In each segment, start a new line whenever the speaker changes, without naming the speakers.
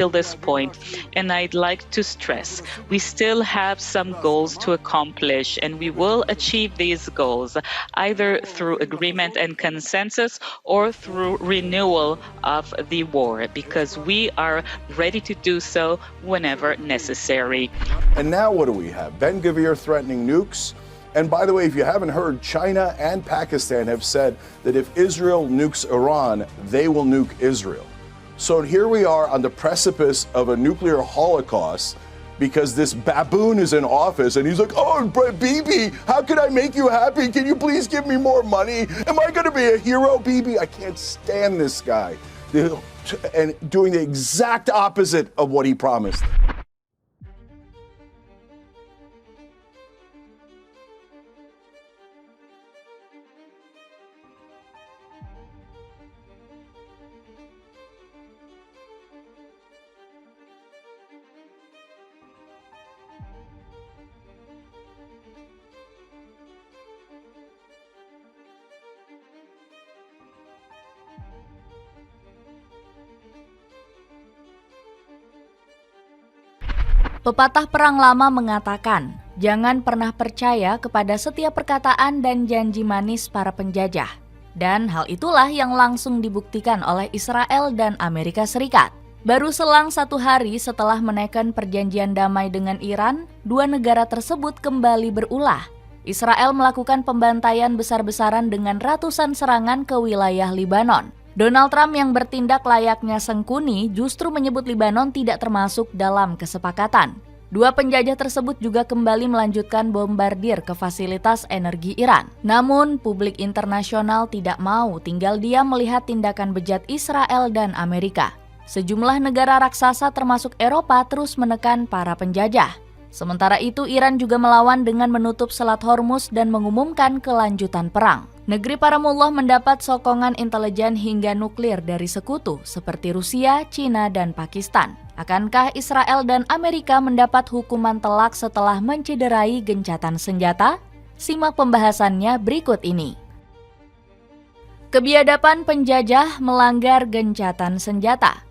until this point. And I'd like to stress, we still have some goals to accomplish, and we will achieve these goals either through agreement and consensus or through renewal of the war, because we are ready to do so whenever necessary.
And now what do we have? Ben-Gvir threatening nukes. And by the way, if you haven't heard, China and Pakistan have said that if Israel nukes Iran, they will nuke Israel. So here we are on the precipice of a nuclear holocaust because this baboon is in office and he's like, oh, Bibi, how can I make you happy? Can you please give me more money? Am I going to be a hero, Bibi? I can't stand this guy. And doing the exact opposite of what he promised.
Pepatah perang lama mengatakan, jangan pernah percaya kepada setiap perkataan dan janji manis para penjajah. Dan hal itulah yang langsung dibuktikan oleh Israel dan Amerika Serikat. Baru selang 1 hari setelah menaikkan perjanjian damai dengan Iran, dua negara tersebut kembali berulah. Israel melakukan pembantaian besar-besaran dengan ratusan serangan ke wilayah Libanon. Donald Trump yang bertindak layaknya sengkuni justru menyebut Libanon tidak termasuk dalam kesepakatan. Dua penjajah tersebut juga kembali melanjutkan bombardir ke fasilitas energi Iran. Namun, publik internasional tidak mau tinggal diam melihat tindakan bejat Israel dan Amerika. Sejumlah negara raksasa termasuk Eropa terus menekan para penjajah. Sementara itu, Iran juga melawan dengan menutup Selat Hormuz dan mengumumkan kelanjutan perang. Negeri para mullah mendapat sokongan intelijen hingga nuklir dari sekutu seperti Rusia, Cina, dan Pakistan. Akankah Israel dan Amerika mendapat hukuman telak setelah mencederai gencatan senjata? Simak pembahasannya berikut ini. Kebiadaban penjajah melanggar gencatan senjata.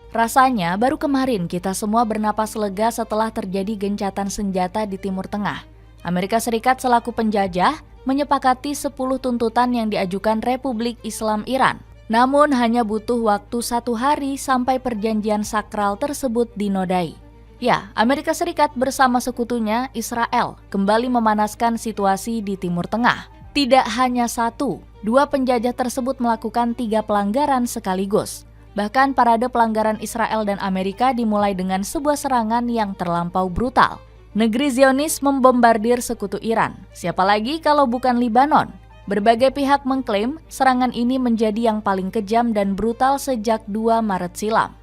Rasanya baru kemarin kita semua bernapas lega setelah terjadi gencatan senjata di Timur Tengah. Amerika Serikat selaku penjajah menyepakati 10 tuntutan yang diajukan Republik Islam Iran. Namun hanya butuh waktu 1 hari sampai perjanjian sakral tersebut dinodai. Ya, Amerika Serikat bersama sekutunya Israel kembali memanaskan situasi di Timur Tengah. Tidak hanya 1, 2 penjajah tersebut melakukan 3 pelanggaran sekaligus. Bahkan parade pelanggaran Israel dan Amerika dimulai dengan sebuah serangan yang terlampau brutal. Negeri Zionis membombardir sekutu Iran. Siapa lagi kalau bukan Libanon? Berbagai pihak mengklaim serangan ini menjadi yang paling kejam dan brutal sejak 2 Maret silam.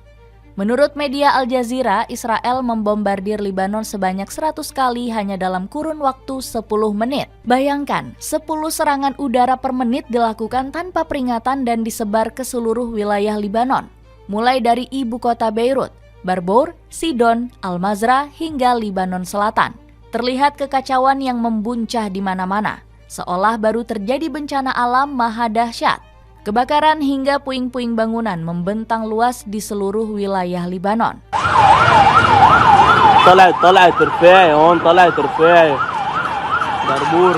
Menurut media Al Jazeera, Israel membombardir Libanon sebanyak 100 kali hanya dalam kurun waktu 10 menit. Bayangkan, 10 serangan udara per menit dilakukan tanpa peringatan dan disebar ke seluruh wilayah Libanon. Mulai dari ibu kota Beirut, Barbour, Sidon, Al-Mazrah, hingga Libanon Selatan. Terlihat kekacauan yang membuncah di mana-mana, seolah baru terjadi bencana alam maha dahsyat. Kebakaran hingga puing-puing bangunan membentang luas di seluruh wilayah Libanon.
طلعت رفاعي هون طلعت رفاعي بربور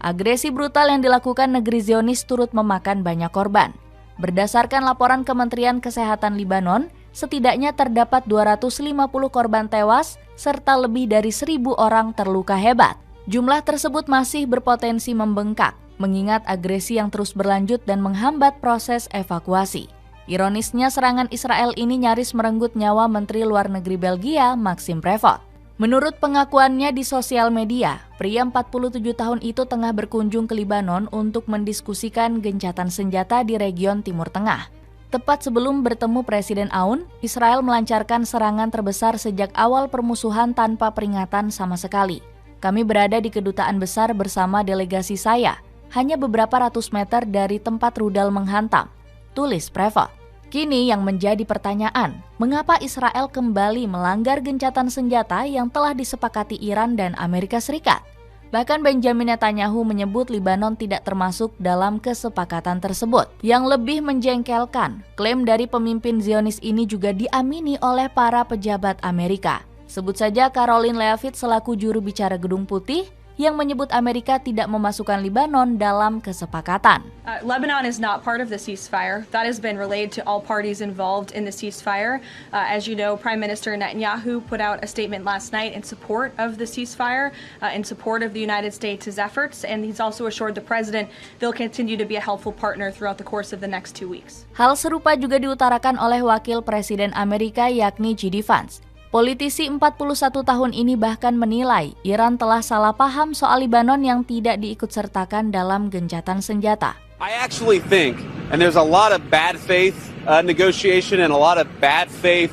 Agresi brutal yang dilakukan negeri Zionis turut memakan banyak korban. Berdasarkan laporan Kementerian Kesehatan Libanon, setidaknya terdapat 250 korban tewas serta lebih dari 1.000 orang terluka hebat. Jumlah tersebut masih berpotensi membengkak mengingat agresi yang terus berlanjut dan menghambat proses evakuasi. Ironisnya, serangan Israel ini nyaris merenggut nyawa Menteri Luar Negeri Belgia, Maxime Prevot. Menurut pengakuannya di sosial media, pria 47 tahun itu tengah berkunjung ke Libanon untuk mendiskusikan gencatan senjata di region Timur Tengah. Tepat sebelum bertemu Presiden Aoun, Israel melancarkan serangan terbesar sejak awal permusuhan tanpa peringatan sama sekali. Kami berada di kedutaan besar bersama delegasi saya, hanya beberapa ratus meter dari tempat rudal menghantam, tulis Prevot. Kini yang menjadi pertanyaan, mengapa Israel kembali melanggar gencatan senjata yang telah disepakati Iran dan Amerika Serikat? Bahkan Benjamin Netanyahu menyebut Libanon tidak termasuk dalam kesepakatan tersebut. Yang lebih menjengkelkan, klaim dari pemimpin Zionis ini juga diamini oleh para pejabat Amerika. Sebut saja Caroline Leavitt selaku juru bicara Gedung Putih, yang menyebut Amerika tidak memasukkan Libanon dalam kesepakatan.
Lebanon is not part of the ceasefire. That has been relayed to all parties involved in the ceasefire. As you know, Prime Minister Netanyahu put out a statement last night in support of the ceasefire, in support of the United States' efforts, and he's also assured the president they'll continue to be a helpful partner throughout the course of the next 2 weeks.
Hal serupa juga diutarakan oleh Wakil Presiden Amerika yakni J.D. Vance. Politisi 41 tahun ini bahkan menilai Iran telah salah paham soal Libanon yang tidak diikutsertakan dalam gencatan senjata.
I actually think, and there's a lot of bad faith negotiation and a lot of bad faith,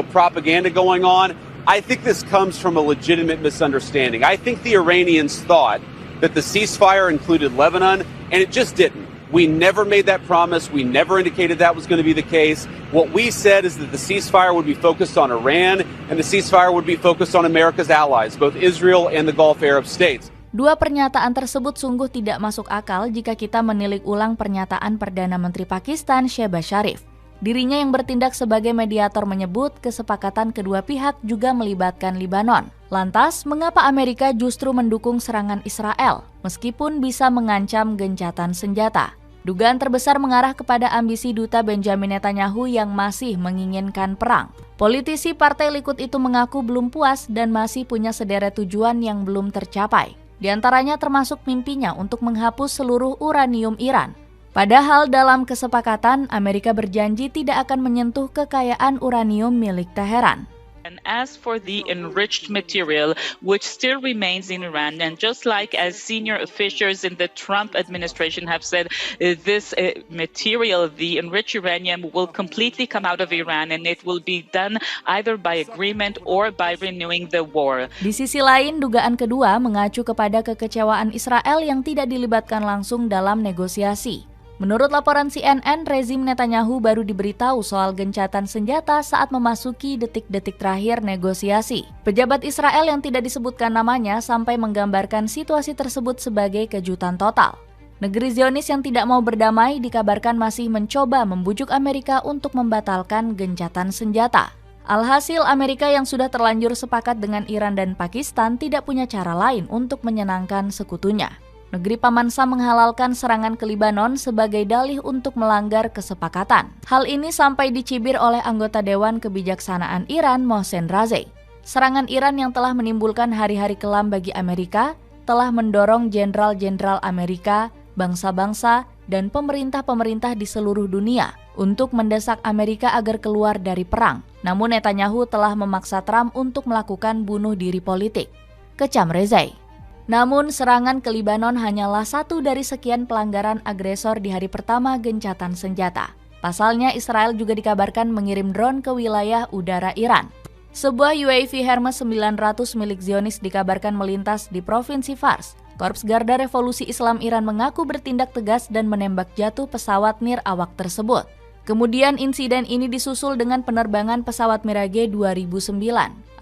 propaganda going on. I think this comes from a legitimate misunderstanding. I think the Iranians thought that the ceasefire included Lebanon, and it just didn't. We never made that promise. We never indicated that was going to be the case. What we said is that the ceasefire would be focused on Iran and the ceasefire would be focused on America's allies, both Israel and the Gulf Arab states.
Dua pernyataan tersebut sungguh tidak masuk akal jika kita menilik ulang pernyataan Perdana Menteri Pakistan Shehbaz Sharif. Dirinya yang bertindak sebagai mediator menyebut kesepakatan kedua pihak juga melibatkan Libanon. Lantas, mengapa Amerika justru mendukung serangan Israel meskipun bisa mengancam gencatan senjata? Dugaan terbesar mengarah kepada ambisi duta Benjamin Netanyahu yang masih menginginkan perang. Politisi Partai Likud itu mengaku belum puas dan masih punya sederet tujuan yang belum tercapai. Di antaranya termasuk mimpinya untuk menghapus seluruh uranium Iran. Padahal dalam kesepakatan, Amerika berjanji tidak akan menyentuh kekayaan uranium milik Teheran.
And as for the enriched material, which still remains in Iran, and just like as senior officials in the Trump administration have said, this material, the enriched uranium, will completely come out of Iran, and it will be done either by agreement or by renewing the war.
Di sisi lain, dugaan kedua mengacu kepada kekecewaan Israel yang tidak dilibatkan langsung dalam negosiasi. Menurut laporan CNN, rezim Netanyahu baru diberitahu soal gencatan senjata saat memasuki detik-detik terakhir negosiasi. Pejabat Israel yang tidak disebutkan namanya sampai menggambarkan situasi tersebut sebagai kejutan total. Negeri Zionis yang tidak mau berdamai dikabarkan masih mencoba membujuk Amerika untuk membatalkan gencatan senjata. Alhasil, Amerika yang sudah terlanjur sepakat dengan Iran dan Pakistan tidak punya cara lain untuk menyenangkan sekutunya. Negeri Paman Sam menghalalkan serangan ke Libanon sebagai dalih untuk melanggar kesepakatan. Hal ini sampai dicibir oleh anggota Dewan Kebijaksanaan Iran, Mohsen Razei. Serangan Iran yang telah menimbulkan hari-hari kelam bagi Amerika telah mendorong jenderal-jenderal Amerika, bangsa-bangsa, dan pemerintah-pemerintah di seluruh dunia untuk mendesak Amerika agar keluar dari perang. Namun Netanyahu telah memaksa Trump untuk melakukan bunuh diri politik, kecam Razei. Namun serangan ke Libanon hanyalah satu dari sekian pelanggaran agresor di hari pertama gencatan senjata. Pasalnya Israel juga dikabarkan mengirim drone ke wilayah udara Iran. Sebuah UAV Hermes 900 milik Zionis dikabarkan melintas di Provinsi Fars. Korps Garda Revolusi Islam Iran mengaku bertindak tegas dan menembak jatuh pesawat nir'awak tersebut. Kemudian insiden ini disusul dengan penerbangan pesawat Mirage 2009.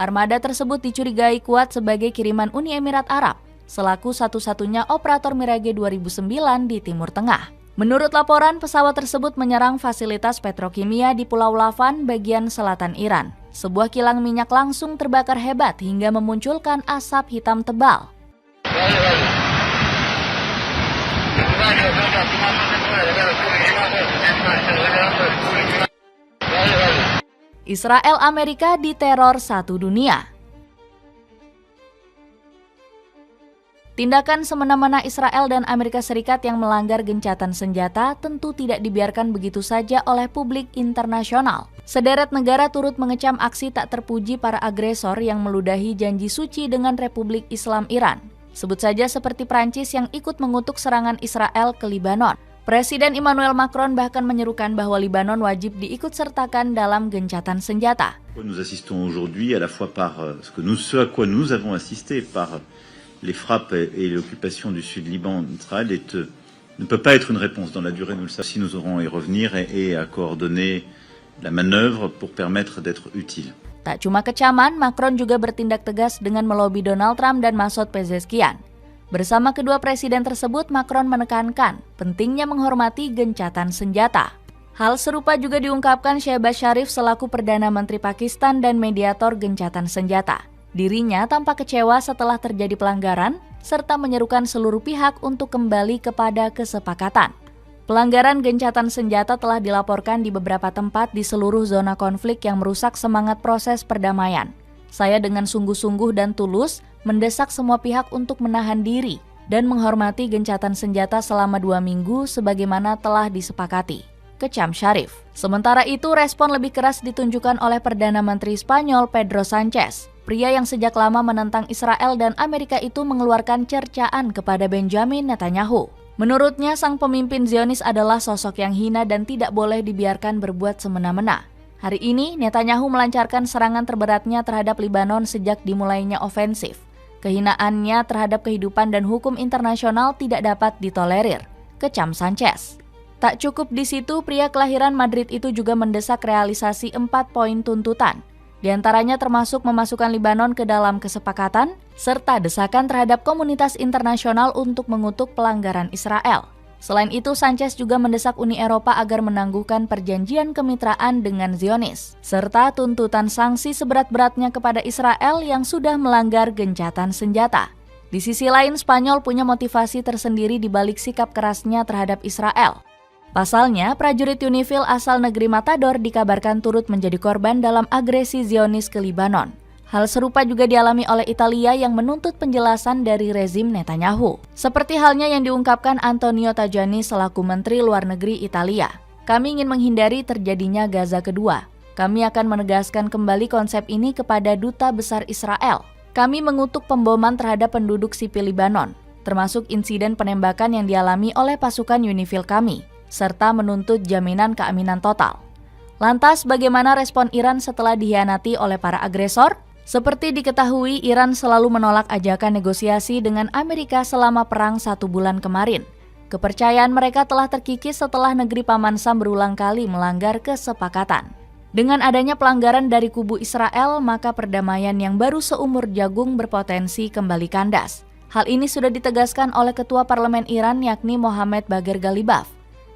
Armada tersebut dicurigai kuat sebagai kiriman Uni Emirat Arab, selaku satu-satunya operator Mirage 2009 di Timur Tengah. Menurut laporan, pesawat tersebut menyerang fasilitas petrokimia di Pulau Lavan, bagian selatan Iran. Sebuah kilang minyak langsung terbakar hebat hingga memunculkan asap hitam tebal. Israel Amerika diteror satu dunia. Tindakan semena-mena Israel dan Amerika Serikat yang melanggar gencatan senjata tentu tidak dibiarkan begitu saja oleh publik internasional. Sederet negara turut mengecam aksi tak terpuji para agresor yang meludahi janji suci dengan Republik Islam Iran. Sebut saja seperti Prancis yang ikut mengutuk serangan Israel ke Libanon. Presiden Emmanuel Macron bahkan menyerukan bahwa Libanon wajib diikutsertakan dalam gencatan senjata.
Nous assistons aujourd'hui à la fois par ce à quoi nous avons assisté par les frappes et l'occupation du sud Liban d'Israël ne peut pas être une réponse dans la durée, nous le savons. Si nous aurons à y revenir et à coordonner la manœuvre pour permettre d'être utile.
Tak cuma kecaman, Macron juga bertindak tegas dengan melobi Donald Trump dan Masoud Pezeshkian. Bersama kedua presiden tersebut, Macron menekankan pentingnya menghormati gencatan senjata. Hal serupa juga diungkapkan Shehbaz Sharif selaku Perdana Menteri Pakistan dan mediator gencatan senjata. Dirinya tampak kecewa setelah terjadi pelanggaran, serta menyerukan seluruh pihak untuk kembali kepada kesepakatan. Pelanggaran gencatan senjata telah dilaporkan di beberapa tempat di seluruh zona konflik yang merusak semangat proses perdamaian. Saya dengan sungguh-sungguh dan tulus mendesak semua pihak untuk menahan diri dan menghormati gencatan senjata selama 2 minggu sebagaimana telah disepakati, kecam Sharif. Sementara itu, respon lebih keras ditunjukkan oleh Perdana Menteri Spanyol Pedro Sanchez. Pria yang sejak lama menentang Israel dan Amerika itu mengeluarkan cercaan kepada Benjamin Netanyahu. Menurutnya, sang pemimpin Zionis adalah sosok yang hina dan tidak boleh dibiarkan berbuat semena-mena. Hari ini, Netanyahu melancarkan serangan terberatnya terhadap Libanon sejak dimulainya ofensif. Kehinaannya terhadap kehidupan dan hukum internasional tidak dapat ditolerir, kecam Sanchez. Tak cukup di situ, pria kelahiran Madrid itu juga mendesak realisasi 4 poin tuntutan. Di antaranya termasuk memasukkan Libanon ke dalam kesepakatan, serta desakan terhadap komunitas internasional untuk mengutuk pelanggaran Israel. Selain itu, Sanchez juga mendesak Uni Eropa agar menangguhkan perjanjian kemitraan dengan Zionis, serta tuntutan sanksi seberat-beratnya kepada Israel yang sudah melanggar gencatan senjata. Di sisi lain, Spanyol punya motivasi tersendiri di balik sikap kerasnya terhadap Israel. Pasalnya, prajurit Unifil asal negeri Matador dikabarkan turut menjadi korban dalam agresi Zionis ke Libanon. Hal serupa juga dialami oleh Italia yang menuntut penjelasan dari rezim Netanyahu. Seperti halnya yang diungkapkan Antonio Tajani selaku Menteri Luar Negeri Italia. Kami ingin menghindari terjadinya Gaza kedua. Kami akan menegaskan kembali konsep ini kepada Duta Besar Israel. Kami mengutuk pemboman terhadap penduduk sipil Libanon, termasuk insiden penembakan yang dialami oleh pasukan Unifil kami, serta menuntut jaminan keamanan total. Lantas, bagaimana respon Iran setelah dikhianati oleh para agresor? Seperti diketahui, Iran selalu menolak ajakan negosiasi dengan Amerika selama perang 1 bulan kemarin. Kepercayaan mereka telah terkikis setelah negeri Paman Sam berulang kali melanggar kesepakatan. Dengan adanya pelanggaran dari kubu Israel, maka perdamaian yang baru seumur jagung berpotensi kembali kandas. Hal ini sudah ditegaskan oleh Ketua Parlemen Iran yakni Mohammad Bagher Ghalibaf.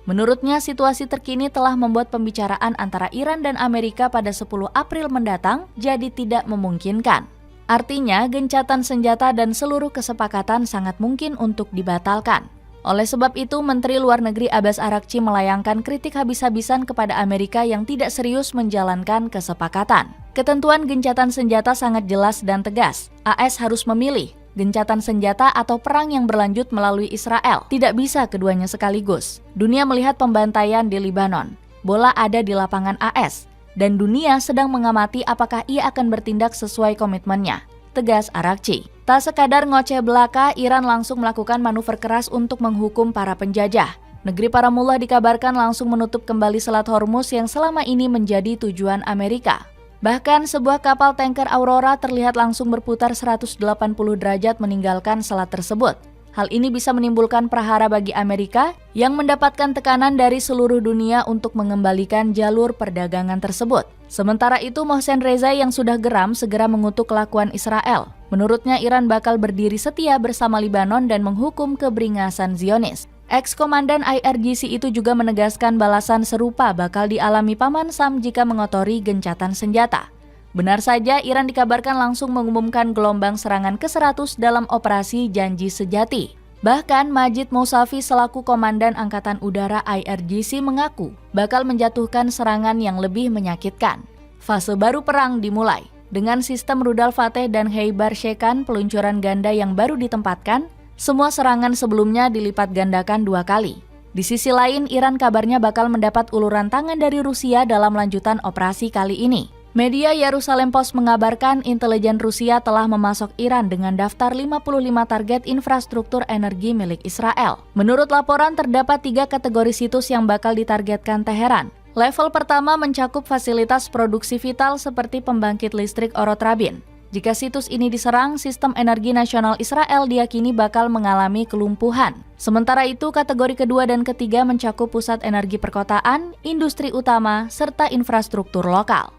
Menurutnya, situasi terkini telah membuat pembicaraan antara Iran dan Amerika pada 10 April mendatang jadi tidak memungkinkan. Artinya, gencatan senjata dan seluruh kesepakatan sangat mungkin untuk dibatalkan. Oleh sebab itu, Menteri Luar Negeri Abbas Araghchi melayangkan kritik habis-habisan kepada Amerika yang tidak serius menjalankan kesepakatan. Ketentuan gencatan senjata sangat jelas dan tegas. AS harus memilih gencatan senjata atau perang yang berlanjut melalui Israel. Tidak bisa keduanya sekaligus. Dunia melihat pembantaian di Libanon. Bola ada di lapangan AS. Dan dunia sedang mengamati apakah ia akan bertindak sesuai komitmennya, tegas Araghchi. Tak sekadar ngoceh belaka, Iran langsung melakukan manuver keras untuk menghukum para penjajah. Negeri para mullah dikabarkan langsung menutup kembali Selat Hormuz yang selama ini menjadi tujuan Amerika. Bahkan sebuah kapal tanker Aurora terlihat langsung berputar 180 derajat meninggalkan selat tersebut. Hal ini bisa menimbulkan prahara bagi Amerika yang mendapatkan tekanan dari seluruh dunia untuk mengembalikan jalur perdagangan tersebut. Sementara itu, Mohsen Reza yang sudah geram segera mengutuk kelakuan Israel. Menurutnya, Iran bakal berdiri setia bersama Libanon dan menghukum keberingasan Zionis. Ex-komandan IRGC itu juga menegaskan balasan serupa bakal dialami Paman Sam jika mengotori gencatan senjata. Benar saja, Iran dikabarkan langsung mengumumkan gelombang serangan ke-100 dalam operasi Janji Sejati. Bahkan Majid Mousavi selaku Komandan Angkatan Udara IRGC mengaku bakal menjatuhkan serangan yang lebih menyakitkan. Fase baru perang dimulai. Dengan sistem rudal Fateh dan Khaybar Shekan peluncuran ganda yang baru ditempatkan, Semua serangan sebelumnya dilipat gandakan 2 kali. Di sisi lain, Iran kabarnya bakal mendapat uluran tangan dari Rusia dalam lanjutan operasi kali ini. Media Yerusalem Post mengabarkan intelijen Rusia telah memasok Iran dengan daftar 55 target infrastruktur energi milik Israel. Menurut laporan, terdapat 3 kategori situs yang bakal ditargetkan Teheran. Level pertama mencakup fasilitas produksi vital seperti pembangkit listrik Orot Rabin. Jika situs ini diserang, sistem energi nasional Israel diyakini bakal mengalami kelumpuhan. Sementara itu, kategori kedua dan ketiga mencakup pusat energi perkotaan, industri utama, serta infrastruktur lokal.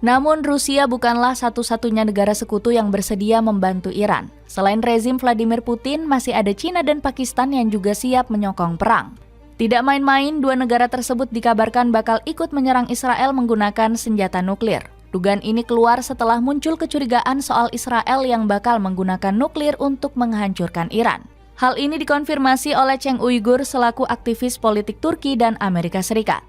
Namun, Rusia bukanlah satu-satunya negara sekutu yang bersedia membantu Iran. Selain rezim Vladimir Putin, masih ada China dan Pakistan yang juga siap menyokong perang. Tidak main-main, 2 negara tersebut dikabarkan bakal ikut menyerang Israel menggunakan senjata nuklir. Dugaan ini keluar setelah muncul kecurigaan soal Israel yang bakal menggunakan nuklir untuk menghancurkan Iran. Hal ini dikonfirmasi oleh Cheng Uyghur selaku aktivis politik Turki dan Amerika Serikat.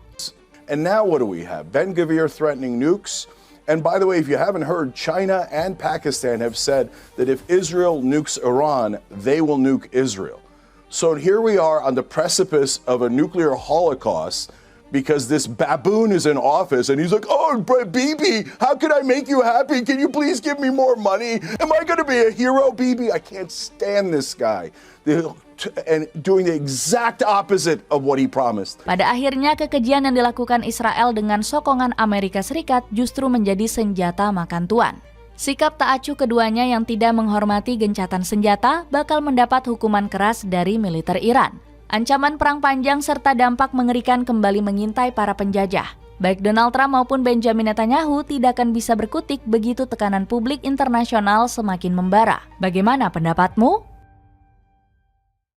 And now what do we have? Ben-Gvir threatening nukes. And by the way, if you haven't heard, China and Pakistan have said that if Israel nukes Iran, they will nuke Israel. So here we are on the precipice of a nuclear holocaust because this baboon is in office and he's like, oh, Bibi, how can I make you happy? Can you please give me more money? Am I going to be a hero, Bibi? I can't stand this guy. And doing the exact opposite of what he promised.
Pada akhirnya, kekejian yang dilakukan Israel dengan sokongan Amerika Serikat justru menjadi senjata makan tuan. Sikap tak acuh keduanya yang tidak menghormati gencatan senjata bakal mendapat hukuman keras dari militer Iran. Ancaman perang panjang serta dampak mengerikan kembali mengintai para penjajah. Baik Donald Trump maupun Benjamin Netanyahu tidak akan bisa berkutik begitu tekanan publik internasional semakin membara. Bagaimana pendapatmu?